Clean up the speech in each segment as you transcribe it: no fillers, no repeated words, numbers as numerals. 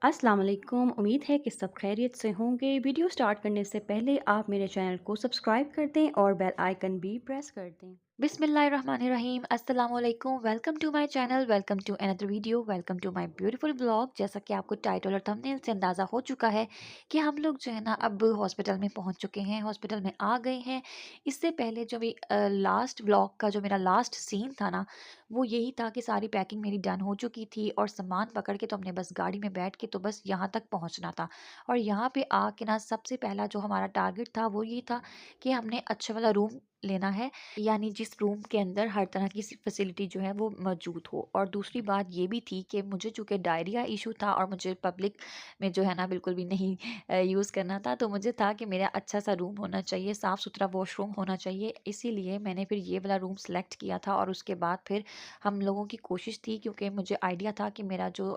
अस्सलाम वालेकुम। उम्मीद है कि सब खैरियत से होंगे। वीडियो स्टार्ट करने से पहले आप मेरे चैनल को सब्सक्राइब कर दें और बेल आइकन भी प्रेस कर दें। बिस्मिल्लाहिर्रहमानिर्रहीम अस्सलाम वालेकुम। Welcome to my channel, welcome to another video, welcome to my beautiful blog. जैसा कि आपको टाइटल और थंबनेल से अंदाज़ा हो चुका है कि हम लोग जो है ना अब हॉस्पिटल में पहुंच चुके हैं, हॉस्पिटल में आ गए हैं। इससे पहले जो भी लास्ट ब्लॉग का जो मेरा लास्ट सीन था ना, वो यही था कि सारी पैकिंग मेरी डन हो चुकी थी और सामान पकड़ के तो हमने बस गाड़ी में बैठ के तो बस यहाँ तक पहुँचना था। और यहाँ पे आके ना सबसे पहला जो हमारा टारगेट था वो ये था कि हमने अच्छा वाला रूम लेना है, यानी जिस रूम के अंदर हर तरह की फैसिलिटी जो है वो मौजूद हो। और दूसरी बात ये भी थी कि मुझे चूँकि डायरिया इशू था और मुझे पब्लिक में जो है ना बिल्कुल भी नहीं यूज़ करना था, तो मुझे था कि मेरा अच्छा सा रूम होना चाहिए, साफ़ सुथरा वॉशरूम होना चाहिए। इसीलिए मैंने फिर ये वाला रूम सेलेक्ट किया था और उसके बाद फिर हम लोगों की कोशिश थी, क्योंकि मुझे आइडिया था कि मेरा जो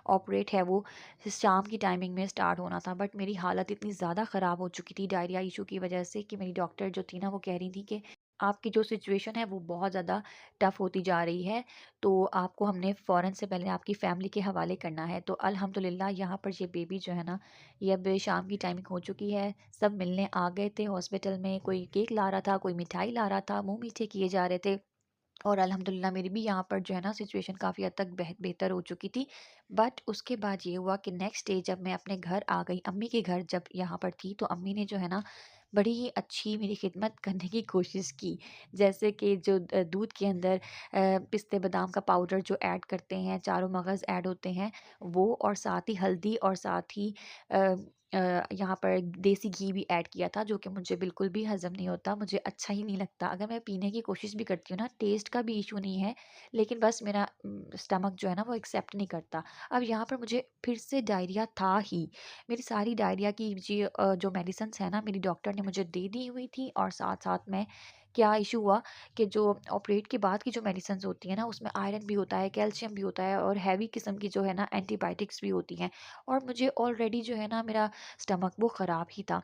ऑपरेट है वो शाम की टाइमिंग में स्टार्ट होना था। बट मेरी हालत इतनी ज़्यादा ख़राब हो चुकी थी डायरिया इशू की वजह से कि मेरी डॉक्टर जो थी ना वो कह रही थी कि आपकी जो सिचुएशन है वो बहुत ज़्यादा टफ़ होती जा रही है, तो आपको हमने फ़ौरन से पहले आपकी फ़ैमिली के हवाले करना है। तो अल्हम्दुलिल्लाह यहाँ पर ये बेबी जो है ना, ये अब शाम की टाइमिंग हो चुकी है। सब मिलने आ गए थे हॉस्पिटल में, कोई केक ला रहा था, कोई मिठाई ला रहा था, मुँह मीठे किए जा रहे थे। और अल्हम्दुलिल्लाह मेरी भी यहाँ पर जो है ना सिचुएशन काफ़ी हद तक बेहतर हो चुकी थी। बट उसके बाद ये हुआ कि नेक्स्ट डे जब मैं अपने घर आ गई, अम्मी के घर जब यहाँ पर थी, तो अम्मी ने जो है ना बड़ी ही अच्छी मेरी खिदमत करने की कोशिश की। जैसे कि जो दूध के अंदर पिस्ते बादाम का पाउडर जो ऐड करते हैं, चारों मगज़ ऐड होते हैं वो, और साथ ही हल्दी और साथ ही अ यहाँ पर देसी घी भी ऐड किया था, जो कि मुझे बिल्कुल भी हज़म नहीं होता, मुझे अच्छा ही नहीं लगता। अगर मैं पीने की कोशिश भी करती हूँ ना, टेस्ट का भी इश्यू नहीं है, लेकिन बस मेरा स्टमक जो है ना वो एक्सेप्ट नहीं करता। अब यहाँ पर मुझे फिर से डायरिया था ही। मेरी सारी डायरिया की जो मेडिसिन्स है ना, मेरी डॉक्टर ने मुझे दे दी हुई थी, और साथ-साथ में क्या इश्यू हुआ कि जो ऑपरेट के बाद की जो मेडिसिन्स होती हैं ना, उसमें आयरन भी होता है, कैल्शियम भी होता है और हैवी किस्म की जो है ना एंटीबायोटिक्स भी होती हैं। और मुझे ऑलरेडी जो है ना मेरा स्टमक वो ख़राब ही था,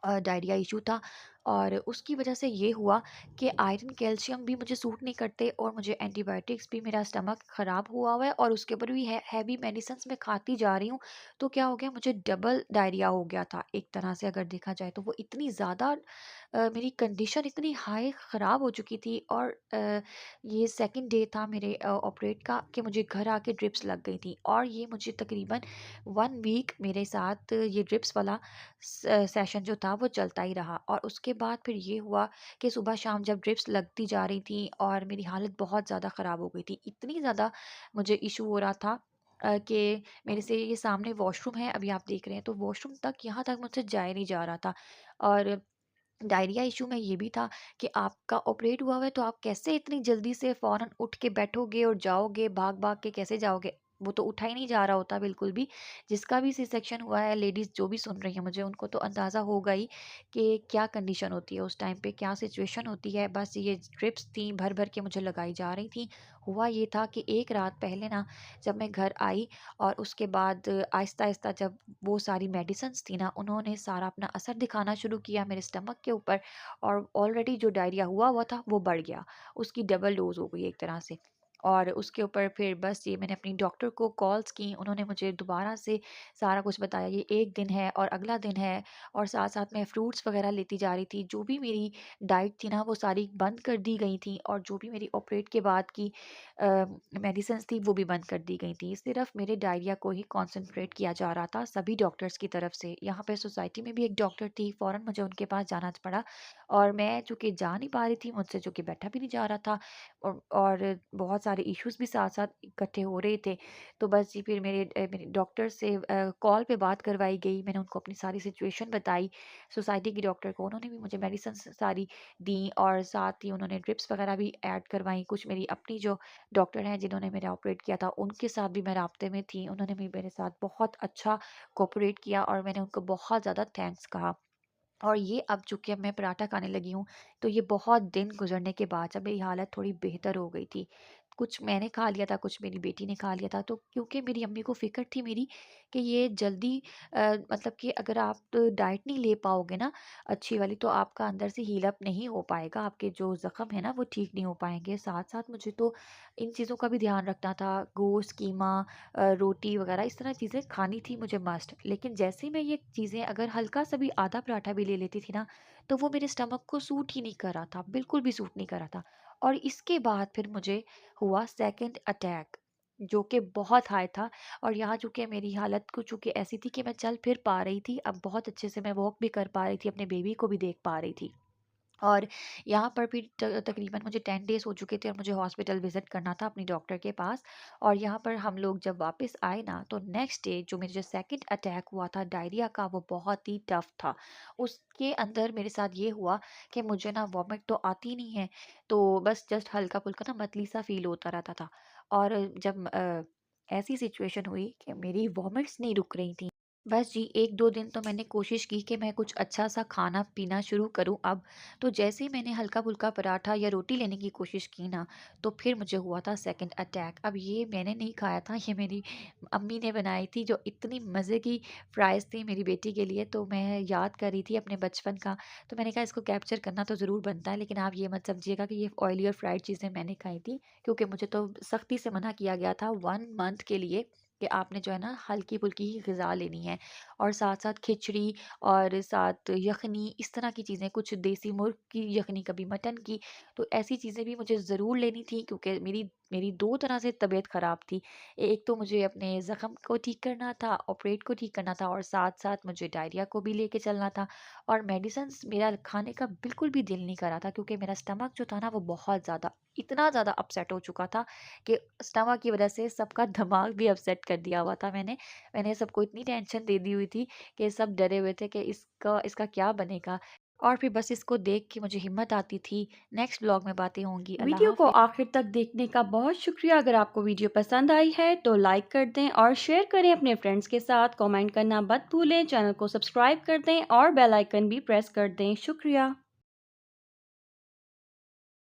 डायरिया इशू था। और उसकी वजह से ये हुआ कि आयरन कैल्शियम भी मुझे सूट नहीं करते और मुझे एंटीबायोटिक्स भी, मेरा स्टमक ख़राब हुआ हुआ है और उसके ऊपर भी हैवी मेडिसिन्स मैं खाती जा रही हूँ। तो क्या हो गया, मुझे डबल डायरिया हो गया था एक तरह से अगर देखा जाए तो। वो इतनी ज़्यादा मेरी कंडीशन इतनी हाई ख़राब हो चुकी थी। और ये सेकंड डे था मेरे ऑपरेट का कि मुझे घर आके ड्रिप्स लग गई थी, और ये मुझे तकरीबन 1 वीक मेरे साथ ये ड्रिप्स वाला सेशन जो था वो चलता ही रहा। और उसके बाद फिर ये हुआ कि सुबह शाम जब ड्रिप्स लगती जा रही थी और मेरी हालत बहुत ज़्यादा ख़राब हो गई थी, इतनी ज़्यादा मुझे इशू हो रहा था कि मेरे से ये सामने वॉशरूम है, अभी आप देख रहे हैं, तो वॉशरूम तक यहाँ तक मुझसे जाया नहीं जा रहा था। और डायरिया इशू में ये भी था कि आपका ऑपरेट हुआ हुआ है, तो आप कैसे इतनी जल्दी से फ़ौरन उठ के बैठोगे और जाओगे, भाग-भाग के कैसे जाओगे? वो तो उठा ही नहीं जा रहा होता बिल्कुल भी। जिसका भी सी सेक्शन हुआ है, लेडीज़ जो भी सुन रही हैं मुझे, उनको तो अंदाज़ा होगा ही कि क्या कंडीशन होती है उस टाइम पे, क्या सिचुएशन होती है। बस ये ड्रिप्स थी, भर-भर के मुझे लगाई जा रही थी। हुआ ये था कि एक रात पहले ना जब मैं घर आई और उसके बाद आहिस्ता-आहिस्ता जब वो सारी मेडिसिन्स थी ना, उन्होंने सारा अपना असर दिखाना शुरू किया मेरे स्टमक के ऊपर, और ऑलरेडी जो डायरिया हुआ हुआ था वो बढ़ गया। उसकी डबल डोज़ हो गई एक तरह से। और उसके ऊपर फिर बस ये मैंने अपनी डॉक्टर को कॉल्स की, उन्होंने मुझे दोबारा से सारा कुछ बताया, ये 1 दिन है और अगला दिन है। और साथ-साथ मैं फ्रूट्स वग़ैरह लेती जा रही थी। जो भी मेरी डाइट थी ना वो सारी बंद कर दी गई थी, और जो भी मेरी ऑपरेट के बाद की मेडिसिन्स थी वो भी बंद कर दी गई थी। सिर्फ़ मेरे डायरिया को ही कॉन्संट्रेट किया जा रहा था सभी डॉक्टर्स की तरफ से। यहाँ पे सोसाइटी में भी एक डॉक्टर थी, फ़ौरन मुझे उनके पास जाना पड़ा, और मैं चूँकि जा नहीं पा रही थी, मुझसे चूँकि बैठा भी नहीं जा रहा था, और बहुत सारे इश्यूज़ भी साथ-साथ इकट्ठे हो रहे थे। तो बस जी फिर मेरे डॉक्टर से कॉल पे बात करवाई गई। मैंने उनको अपनी सारी सिचुएशन बताई, सोसाइटी की डॉक्टर को। उन्होंने भी मुझे मेडिसिन्स सारी दी, और साथ ही उन्होंने ड्रिप्स वग़ैरह भी ऐड करवाई। कुछ मेरी अपनी जो डॉक्टर हैं जिन्होंने मेरा ऑपरेट किया था, उनके साथ भी मैं राब्ते में थी। उन्होंने भी मेरे साथ बहुत अच्छा कोऑपरेट किया, और मैंने उनको बहुत ज़्यादा थैंक्स कहा। और ये अब चूँकि अब मैं पराठा खाने लगी हूँ, तो ये बहुत दिन गुज़रने के बाद जब मेरी हालत थोड़ी बेहतर हो गई थी, कुछ मैंने खा लिया था, कुछ मेरी बेटी ने खा लिया था। तो क्योंकि मेरी अम्मी को फ़िक्र थी मेरी कि ये जल्दी मतलब कि अगर आप डाइट नहीं ले पाओगे ना अच्छी वाली, तो आपका अंदर से हील अप नहीं हो पाएगा, आपके जो ज़ख्म है ना वो ठीक नहीं हो पाएँगे। साथ-साथ मुझे तो इन चीज़ों का भी ध्यान रखना था, गोश्त, कीमा, रोटी वग़ैरह इस तरह चीज़ें खानी थी मुझे मस्ट। लेकिन जैसे ही मैं ये चीज़ें अगर हल्का-सा भी आधा पराठा भी ले लेती थी ना, तो वो मेरे स्टमक को सूट ही नहीं कर रहा था, बिल्कुल भी सूट नहीं कर रहा था। और इसके बाद फिर मुझे हुआ सेकंड अटैक, जो कि बहुत हाई था। और यहाँ चूँकि मेरी हालत कुछ चूँकि ऐसी थी कि मैं चल फिर पा रही थी, अब बहुत अच्छे से मैं वॉक भी कर पा रही थी, अपने बेबी को भी देख पा रही थी। और यहाँ पर भी तकरीबन मुझे 10 डेज़ हो चुके थे और मुझे हॉस्पिटल विज़िट करना था अपनी डॉक्टर के पास। और यहाँ पर हम लोग जब वापस आए ना, तो नेक्स्ट डे जो मुझे सेकंड अटैक हुआ था डायरिया का, वो बहुत ही टफ़ था। उसके अंदर मेरे साथ ये हुआ कि मुझे ना वॉमिट तो आती नहीं है, तो बस जस्ट हल्का-फुल्का ना मतली-सा फ़ील होता रहता था। और जब ऐसी सिचुएशन हुई कि मेरी वॉमिट्स नहीं रुक रही थी। बस जी 1-2 दिन तो मैंने कोशिश की कि मैं कुछ अच्छा-सा खाना-पीना शुरू करूँ अब। तो जैसे ही मैंने हल्का-फुल्का पराठा या रोटी लेने की कोशिश की ना, तो फिर मुझे हुआ था सेकंड अटैक। अब ये मैंने नहीं खाया था, ये मेरी अम्मी ने बनाई थी, जो इतनी मज़े की फ्राइज़ थी मेरी बेटी के लिए। तो मैं याद कर रही थी अपने बचपन का, तो मैंने कहा इसको कैप्चर करना तो ज़रूर बनता है, लेकिन आप ये मत समझिएगा कि ये ऑयली और फ्राइड चीज़ें मैंने खाई थी, क्योंकि मुझे तो सख्ती से मना किया गया था 1 मंथ के लिए कि आपने जो है ना हल्की-फुल्की ही ग़िज़ा लेनी है। और साथ-साथ खिचड़ी और साथ यखनी, इस तरह की चीज़ें, कुछ देसी मुर्ग की यखनी, कभी मटन की। तो ऐसी चीज़ें भी मुझे ज़रूर लेनी थी, क्योंकि मेरी मेरी 2 तरह से तबीयत ख़राब थी। एक तो मुझे अपने ज़ख्म को ठीक करना था और पेट को ठीक करना था, और साथ-साथ मुझे डायरिया को भी लेके चलना था। और मेडिसिन्स मेरा खाने का बिल्कुल भी दिल नहीं कर रहा था, क्योंकि मेरा स्टमक जो था ना वो बहुत ज़्यादा, इतना ज़्यादा अपसेट हो चुका था कि स्टमक की वज़ह से सबका दिमाग भी अपसेट कर दिया हुआ था मैंने। मैंने सबको इतनी टेंशन दे दी हुई थी कि सब डरे हुए थे कि इसका इसका क्या बनेगा। और फिर बस इसको देख के मुझे हिम्मत आती थी। नेक्स्ट ब्लॉग में बातें होंगी। अल्लाह वीडियो को हाफ़िज़। आखिर तक देखने का बहुत शुक्रिया। अगर आपको वीडियो पसंद आई है तो लाइक कर दें और शेयर करें अपने फ्रेंड्स के साथ। कमेंट करना मत भूलें, चैनल को सब्सक्राइब कर दें और बेल आइकन भी प्रेस कर दें। शुक्रिया।